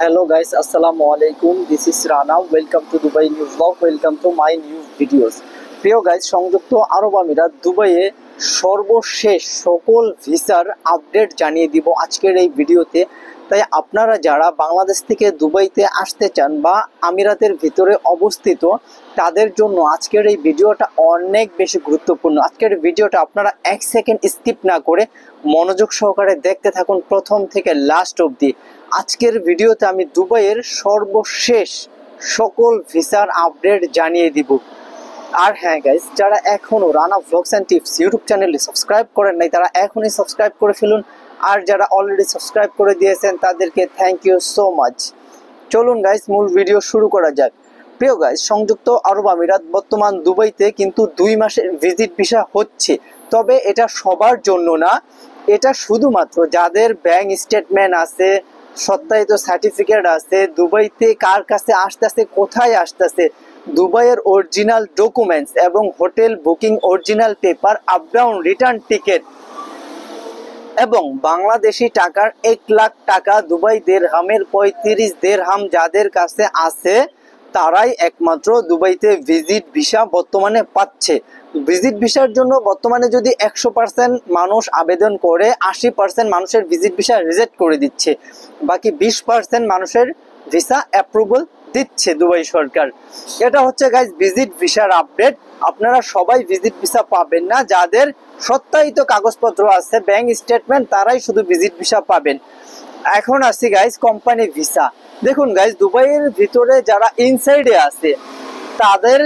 Hello guys, Assalamu alaikum. This is Rana. Welcome to Dubai New Vlog. Welcome to my new videos. প্রিয় guys, সংযুক্ত আরব আমিরাত দুবাইয়ে সর্বশেষ সকল ভিসার আপডেট জানিয়ে দিব আজকের এই ভিডিওতে। তাই আপনারা যারা বাংলাদেশ থেকে দুবাইতে আসতে চান বা আমিরাতের ভিতরে অবস্থিত তাদের জন্য আজকের এই ভিডিওটা অনেক বেশি গুরুত্বপূর্ণ। আজকের ভিডিওটা আপনারা এক সেকেন্ড স্কিপ না করে মনোযোগ সহকারে দেখতে থাকুন প্রথম থেকে লাস্ট অবধি। আজকের ভিডিওতে আমি দুবাইয়ের সর্বশেষ সকল ভিসার আপডেট জানিয়ে দিব। আর হ্যাঁ গাইস, যারা এখনও Rana vlogs and tips YouTube চ্যানেলে সাবস্ক্রাইব করেন নাই তারা এখনই সাবস্ক্রাইব করে ফেলুন। আর যারা অলরেডি সাবস্ক্রাইব করে দিয়েছেন তাদেরকে থ্যাংক ইউ সো মাচ। চলুন গাইস, মূল ভিডিও শুরু করা যাক। প্রিয় গাইস, সংযুক্ত আরব আমিরাত বর্তমান দুবাইতে কিন্তু 2 মাসের ভিজিট ভিসা হচ্ছে, তবে এটা সবার জন্য না। এটা শুধুমাত্র যাদের ব্যাংক স্টেটমেন্ট আছে, সত্যায়িত সার্টিফিকেট আছে, দুবাইতে কার কাছে আসতেছে, কোথায় আসতেছে, দুবাইয়ের অরিজিনাল ডকুমেন্টস এবং hotel booking original paper, up down return ticket এবং বাংলাদেশি টাকার 1 লাখ টাকা দুবাই দেরহামের 35 দেরহাম যাদের কাছে আছে তারাই একমাত্র দুবাইতে ভিজিট ভিসা বর্তমানে পাচ্ছে। ভিজিট ভিসার জন্য বর্তমানে যদি 100% মানুষ আবেদন করে 80% মানুষের ভিজিট ভিসা রিজেক্ট করে দিচ্ছে, বাকি 20% মানুষের ভিসা অ্যাপ্রুভাল দিচ্ছে দুবাই সরকার। এটা হচ্ছে গাইজ ভিজিট ভিসার আপডেট। আপনারা সবাই ভিজিট ভিসা পাবেন না, যাদের সত্যায়িত কাগজপত্র আছে ব্যাংক স্টেটমেন্ট তারাই শুধু ভিজিট ভিসা পাবেন। এখন আসি গাইজ কোম্পানি ভিসা। দেখুন গাইজ, দুবাইয়ের ভিতরে যারা ইনসাইডে আছে তাদের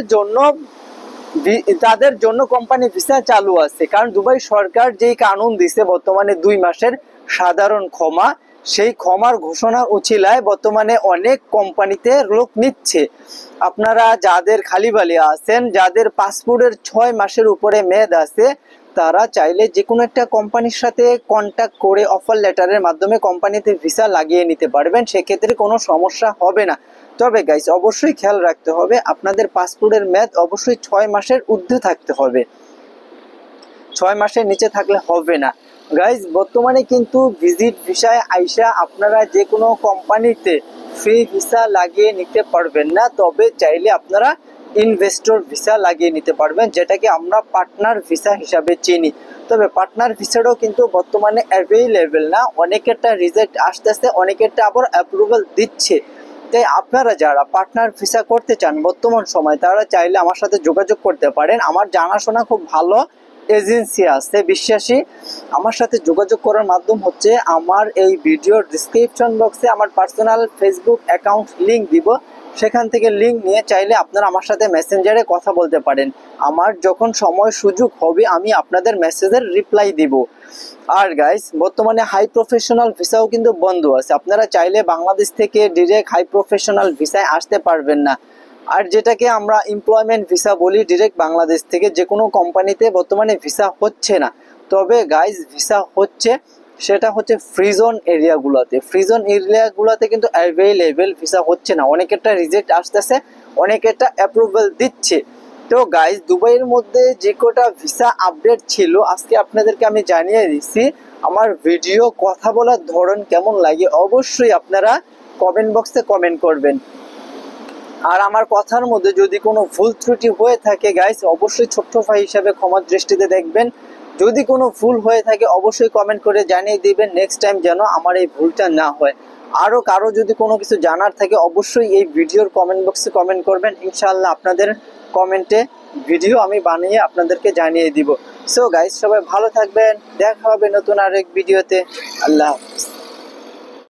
জন্য কোম্পানি ভিসা চালু আছে, কারণ দুবাই সরকার যেই কানুন দিছে বর্তমানে 2 মাসের সাধারণ ক্ষমা, সেই ক্ষমার ঘোষণা উছিলায় বর্তমানে অনেক কোম্পানিতে লোক নিচ্ছে। আপনারা যাদের খালিবালি আছেন, যাদের পাসপোর্টের 6 মাসের উপরে মেয়াদ আছে, তারা চাইলে যে কোনো একটা কোম্পানির সাথে কন্ট্যাক্ট করে অফার লেটারের মাধ্যমে কোম্পানিতে ভিসা লাগিয়ে নিতে পারবেন, সেক্ষেত্রে কোনো সমস্যা হবে না। তবে গাইস, অবশ্যই খেয়াল রাখতে হবে আপনাদের পাসপোর্টের মেয়াদ অবশ্যই 6 মাসের ঊর্ধ্বে থাকতে হবে, 6 মাসের নিচে থাকলে হবে না। গাইজ, বর্তমানে কিন্তু ভিজিট ভিসায় আইসা আপনারা যে কোনো কোম্পানিতে ফ্রি ভিসা লাগিয়ে নিতে পারবেন না, তবে চাইলে আপনারা ইনভেস্টর ভিসা লাগিয়ে নিতে পারবেন, যেটাকে আমরা পার্টনার ভিসা হিসাবে চিনি। তবে পার্টনার ভিসাটাও কিন্তু বর্তমানে অ্যাভেলেবেল না, অনেকেরটা রিজেক্ট আসতেছে, অনেকেরটা আবার অ্যাপ্রুভাল দিচ্ছে। তাই আপনারা যারা পার্টনার ভিসা করতে চান বর্তমান সময়, তারা চাইলে আমার সাথে যোগাযোগ করতে পারেন। আমার জানাশোনা খুব ভালো এজেন্সি আছে বিশ্বাসী। আমার সাথে যোগাযোগ করার মাধ্যম হচ্ছে আমার এই ভিডিওর ডিসক্রিপশন বক্সে আমার পার্সোনাল ফেসবুক অ্যাকাউন্ট লিঙ্ক দিব, সেখান থেকে লিঙ্ক নিয়ে চাইলে আপনারা আমার সাথে মেসেঞ্জারে কথা বলতে পারেন। আমার যখন সময় সুযোগ হবে আমি আপনাদের মেসেজের রিপ্লাই দিব। আর গাইস, বর্তমানে হাই প্রফেশনাল ভিসাও কিন্তু বন্ধ আছে, আপনারা চাইলে বাংলাদেশ থেকে ডিরেক্ট হাই প্রফেশনাল ভিসায় আসতে পারবেন না। আর যেটাকে আমরা এমপ্লয়মেন্ট ভিসা বলি, ডিরেক্ট বাংলাদেশ থেকে যে কোনো কোম্পানিতে বর্তমানে ভিসা হচ্ছে না। তবে গাইজ ভিসা হচ্ছে, সেটা হচ্ছে ফ্রিজন এরিয়াগুলোতে। ফ্রিজন এরিয়াগুলোতে কিন্তু অ্যাভেলেবেল ভিসা হচ্ছে না, অনেকেরটা রিজেক্ট আসতেছে, অনেকেরটা অ্যাপ্রুভাল দিচ্ছে। তো গাইজ, দুবাইয়ের মধ্যে যে কটা ভিসা আপডেট ছিল আজকে আপনাদেরকে আমি জানিয়ে দিচ্ছি। আমার ভিডিও কথা বলার ধরন কেমন লাগে অবশ্যই আপনারা কমেন্ট বক্সে কমেন্ট করবেন। আর আমার কথার মধ্যে যদি কোনো ভুল ত্রুটি হয়ে থাকে গাইস, অবশ্যই ছোট্ট ভাই হিসাবে ক্ষমার দৃষ্টিতে দেখবেন। যদি কোনো ভুল হয়ে থাকে অবশ্যই কমেন্ট করে জানিয়ে দিবেন, নেক্সট টাইম যেন আমার এই ভুলটা না হয়। আরও কারো যদি কোনো কিছু জানার থাকে অবশ্যই এই ভিডিওর কমেন্ট বক্সে কমেন্ট করবেন, ইনশাআল্লাহ আপনাদের কমেন্টে ভিডিও আমি বানিয়ে আপনাদেরকে জানিয়ে দিব। সো গাইস, সবাই ভালো থাকবেন, দেখা হবে নতুন আরেক ভিডিওতে। আল্লাহ হাফেজ।